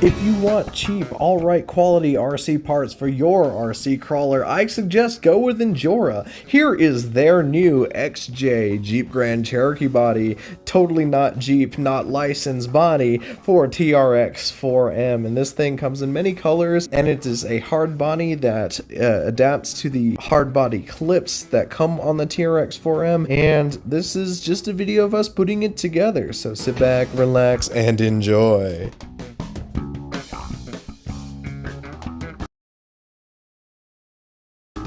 If you want cheap, alright quality RC parts for your RC crawler, I suggest go with Injora. Here is their new XJ Jeep Grand Cherokee body, totally not Jeep, not licensed body for TRX4M. And this thing comes in many colors, and it is a hard body that adapts to the hard body clips that come on the TRX4M. And this is just a video of us putting it together. So sit back, relax, and enjoy.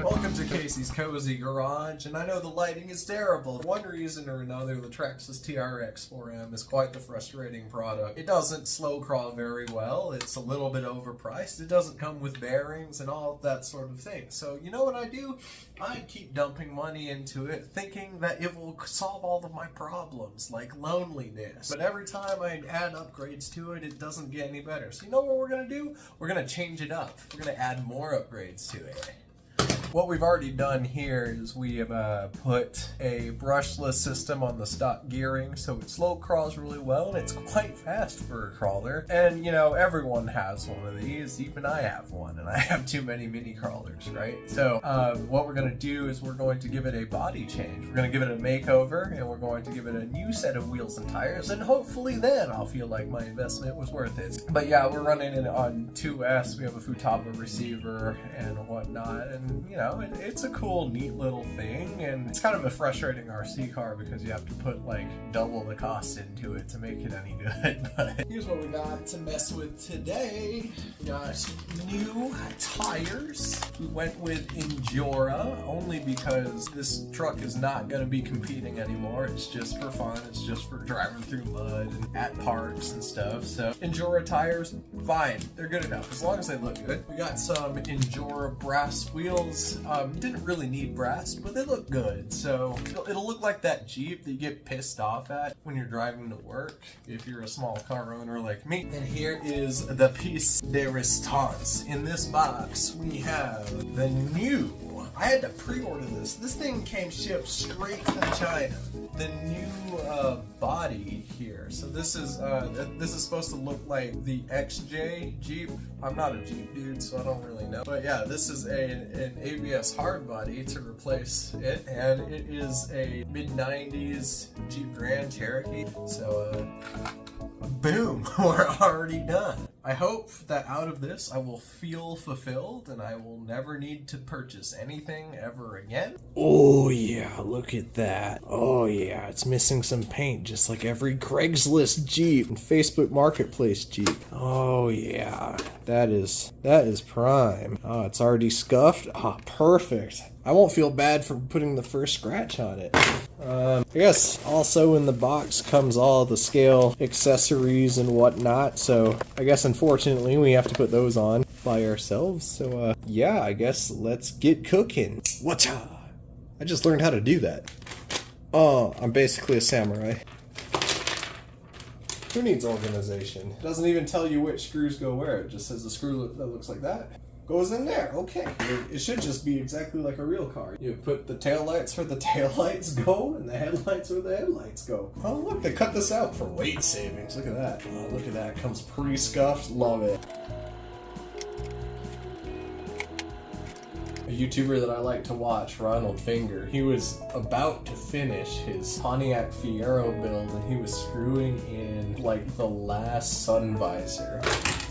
Welcome to Casey's Cozy Garage, and I know the lighting is terrible. For one reason or another, the Traxxas TRX4M is quite the frustrating product. It doesn't slow crawl very well, it's a little bit overpriced, it doesn't come with bearings and all that sort of thing. So you know what I do? I keep dumping money into it, thinking that it will solve all of my problems, like loneliness. But every time I add upgrades to it, it doesn't get any better. So you know what we're gonna do? We're gonna change it up. We're gonna add more upgrades to it. What we've already done here is we have put a brushless system on the stock gearing, so it slow crawls really well and it's quite fast for a crawler. And you know, everyone has one of these, even I have one, and I have too many mini crawlers, right? So what we're going to do is we're going to give it a body change. We're going to give it a makeover, and we're going to give it a new set of wheels and tires, and hopefully then I'll feel like my investment was worth it. But yeah, we're running it on 2S, we have a Futaba receiver and whatnot, and you know, it's a cool, neat little thing, and it's kind of a frustrating RC car because you have to put like double the cost into it to make it any good. But here's what we got to mess with today. We got new tires. We went with Injora only because this truck is not going to be competing anymore. It's just for fun. It's just for driving through mud and at parks and stuff. So Injora tires, fine. They're good enough as long as they look good. We got some Injora brass wheels. Didn't really need brass, but they look good. So it'll look like that Jeep that you get pissed off at when you're driving to work, if you're a small car owner like me. And here is the piece de resistance. In this box, we have the new, I had to pre-order this. This thing came shipped straight from China. The new body here. So this is supposed to look like the XJ Jeep. I'm not a Jeep dude, so I don't really know. But yeah, this is an ABS hard body to replace it, and it is a mid-90s Jeep Grand Cherokee. So boom, we're already done. I hope that out of this I will feel fulfilled and I will never need to purchase anything ever again. Oh yeah, look at that. Oh yeah, it's missing some paint just like every Craigslist Jeep and Facebook Marketplace Jeep. Oh yeah, that is prime. Oh, it's already scuffed. Ah, perfect. I won't feel bad for putting the first scratch on it. I guess also in the box comes all the scale accessories and whatnot, so I guess unfortunately we have to put those on by ourselves. So yeah, I guess let's get cooking. Whatcha? I just learned how to do that. Oh, I'm basically a samurai. Who needs organization? It doesn't even tell you which screws go where. It just says the screw that looks like that goes in there. Okay. It should just be exactly like a real car. You put the taillights where the taillights go and the headlights where the headlights go. Oh look, they cut this out for weight savings. Look at that. Oh, look at that. Comes pre-scuffed. Love it. A YouTuber that I like to watch, Ronald Finger, he was about to finish his Pontiac Fiero build and he was screwing in like the last sun visor.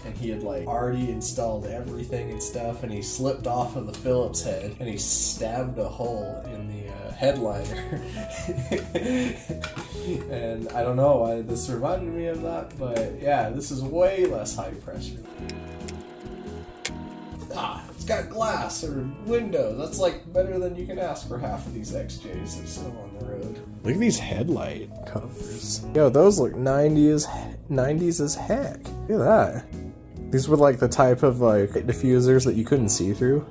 And he had like already installed everything and stuff, and he slipped off of the Phillips head and he stabbed a hole in the headliner. And I don't know why this reminded me of that, but yeah, this is way less high pressure. Ah, it's got glass or windows. That's like better than you can ask for half of these XJs that are still on the road. Look at these headlight covers. Yo, those look 90s as heck. Look at that. These were like the type of like diffusers that you couldn't see through.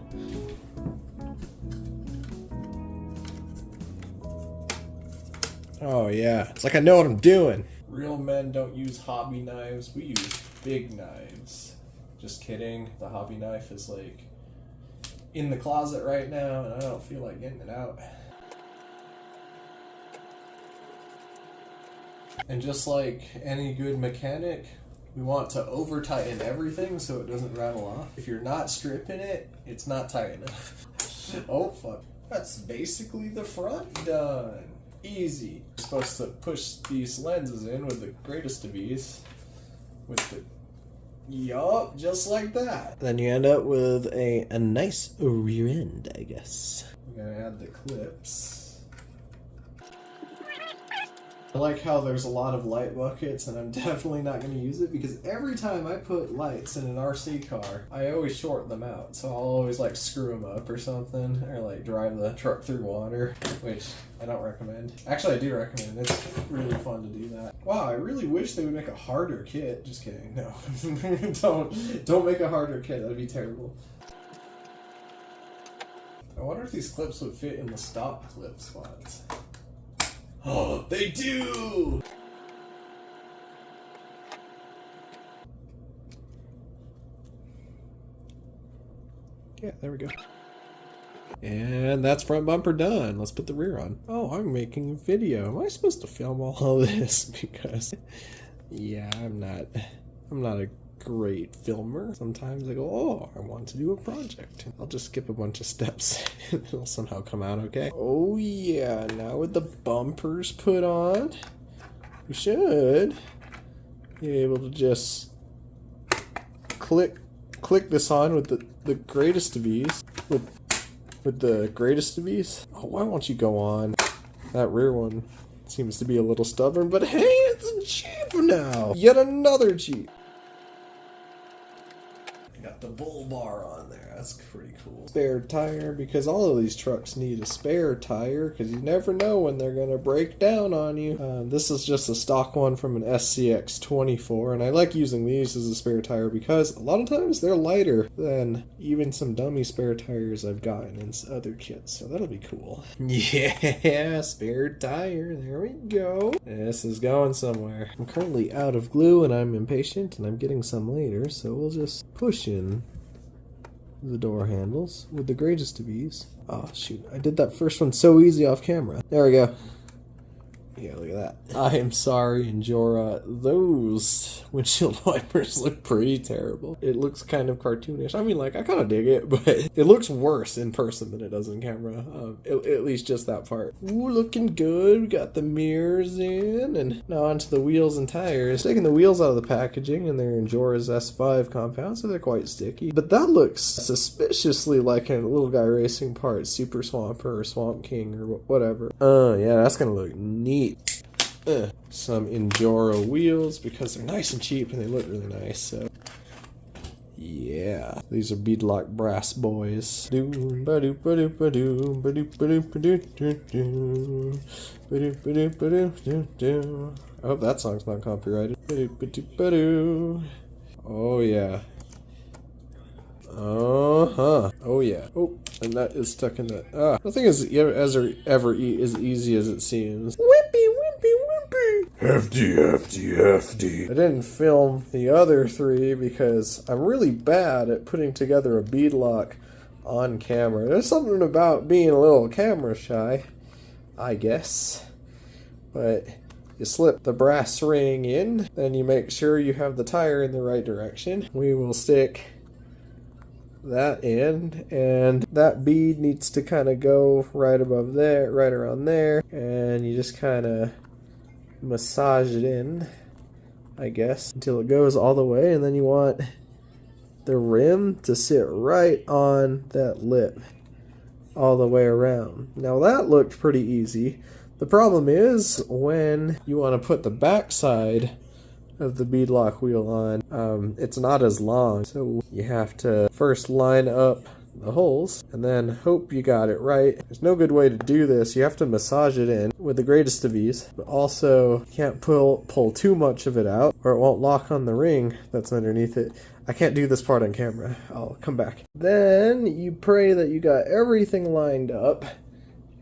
Oh yeah, it's like I know what I'm doing. Real men don't use hobby knives, we use big knives. Just kidding, the hobby knife is like in the closet right now and I don't feel like getting it out. And just like any good mechanic, We want to over tighten everything so it doesn't rattle off. If you're not stripping it, it's not tight enough. Oh fuck. That's basically the front done. Easy. You're supposed to push these lenses in with the greatest of ease. With the... Yup, just like that. Then you end up with a nice rear end, I guess. We're gonna add the clips. I like how there's a lot of light buckets, and I'm definitely not going to use it because every time I put lights in an RC car, I always short them out. So I'll always like screw them up or something, or like drive the truck through water, which I don't recommend. Actually, I do recommend. It's really fun to do that. Wow, I really wish they would make a harder kit. Just kidding. No, don't make a harder kit. That'd be terrible. I wonder if these clips would fit in the stop clip spots. Oh, they do! Yeah, there we go. And that's front bumper done. Let's put the rear on. Oh, I'm making a video. Am I supposed to film all of this? Because, yeah, I'm not a great filmer. Sometimes I go, oh, I want to do a project. I'll just skip a bunch of steps. It'll somehow come out okay. Oh yeah, now with the bumpers put on, we should be able to just click this on with the greatest of ease. With the greatest of ease. Oh, why won't you go on? That rear one seems to be a little stubborn, but hey, it's a Jeep now! Yet another Jeep! Got the bull bar on there. That's pretty cool. Spare tire, because all of these trucks need a spare tire because you never know when they're going to break down on you. This is just a stock one from an SCX24, and I like using these as a spare tire because a lot of times they're lighter than even some dummy spare tires I've gotten in other kits, so that'll be cool. Yeah, spare tire. There we go. This is going somewhere. I'm currently out of glue and I'm impatient and I'm getting some later, so we'll just push in the door handles with the greatest of ease. Oh shoot, I did that first one so easy off camera. There we go. Yeah, look at that. I am sorry, Injora. Those windshield wipers look pretty terrible. It looks kind of cartoonish. I mean, like, I kind of dig it, but it looks worse in person than it does in camera. At least just that part. Ooh, looking good. We got the mirrors in, and now onto the wheels and tires. Taking the wheels out of the packaging, and they're Injora's S5 compound, so they're quite sticky. But that looks suspiciously like a little guy racing part, Super Swamper or Swamp King or whatever. Yeah, that's gonna look neat. Some Injora wheels because they're nice and cheap and they look really nice, so yeah, these are beadlock brass boys. I hope that song's not copyrighted. Oh yeah. Oh yeah. Oh, and that is stuck in that. Nothing is ever as easy as it seems. Wimpy, wimpy, wimpy. Hefty, hefty, hefty. I didn't film the other three because I'm really bad at putting together a beadlock on camera. There's something about being a little camera shy, I guess. But you slip the brass ring in, then you make sure you have the tire in the right direction. We will stick that in, and that bead needs to kind of go right above there, right around there, and you just kind of massage it in, I guess, until it goes all the way, and then you want the rim to sit right on that lip all the way around. Now that looked pretty easy. The problem is when you want to put the back side of the beadlock wheel on, it's not as long, so you have to first line up the holes and then hope you got it right. There's no good way to do this. You have to massage it in with the greatest of ease, but also you can't pull too much of it out or it won't lock on the ring that's underneath it. I can't do this part on camera. I'll come back. Then you pray that you got everything lined up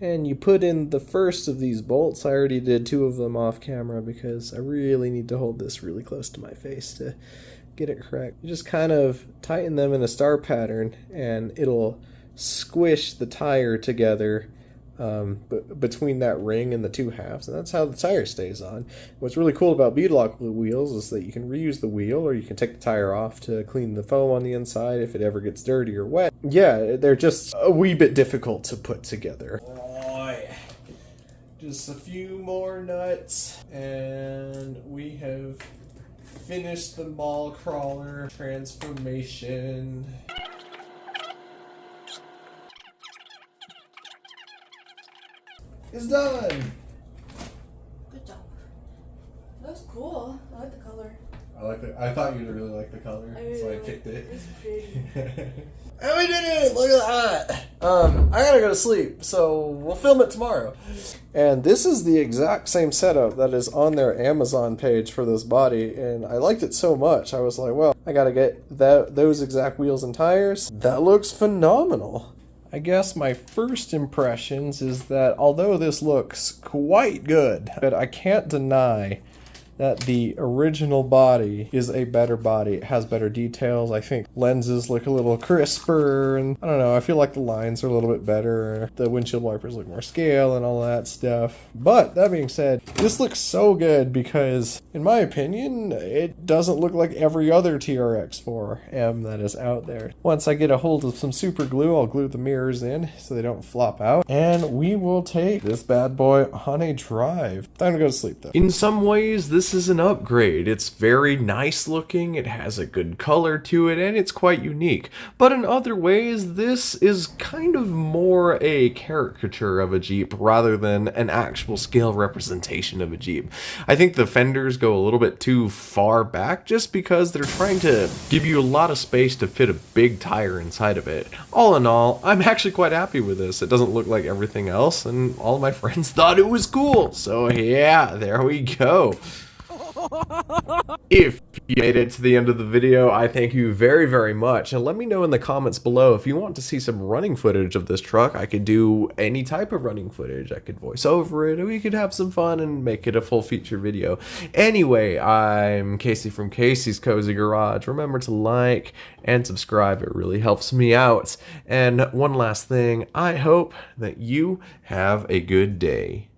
and you put in the first of these bolts. I already did 2 of them off camera because I really need to hold this really close to my face to get it correct. You just kind of tighten them in a star pattern and it'll squish the tire together between that ring and the two halves, and that's how the tire stays on. What's really cool about beadlock wheels is that you can reuse the wheel, or you can take the tire off to clean the foam on the inside if it ever gets dirty or wet. Yeah, they're just a wee bit difficult to put together. Just a few more nuts, and we have finished the mall crawler transformation. It's done! Good job. That was cool. I like the color. I thought you'd really like the color, so I picked it. It's pretty. And we did it! Look at that! I gotta go to sleep, so we'll film it tomorrow. And this is the exact same setup that is on their Amazon page for this body, and I liked it so much, I was like, well, I gotta get those exact wheels and tires. That looks phenomenal. I guess my first impressions is that although this looks quite good, but I can't deny that the original body is a better body. It has better details. I think lenses look a little crisper, and I don't know, I feel like the lines are a little bit better. The windshield wipers look more scale and all that stuff. But that being said, this looks so good because, in my opinion, it doesn't look like every other TRX4M that is out there. Once I get a hold of some super glue, I'll glue the mirrors in so they don't flop out, and we will take this bad boy on a drive. Time to go to sleep though. In some ways, this is an upgrade. It's very nice looking, it has a good color to it, and it's quite unique. But in other ways, this is kind of more a caricature of a Jeep rather than an actual scale representation of a Jeep. I think the fenders go a little bit too far back just because they're trying to give you a lot of space to fit a big tire inside of it. All in all, I'm actually quite happy with this. It doesn't look like everything else, and all of my friends thought it was cool. So yeah, there we go. If you made it to the end of the video, I thank you very, very much. And let me know in the comments below if you want to see some running footage of this truck. I could do any type of running footage. I could voice over it, or we could have some fun and make it a full feature video. Anyway, I'm Casey from Casey's Cozy Garage. Remember to like and subscribe. It really helps me out. And one last thing, I hope that you have a good day.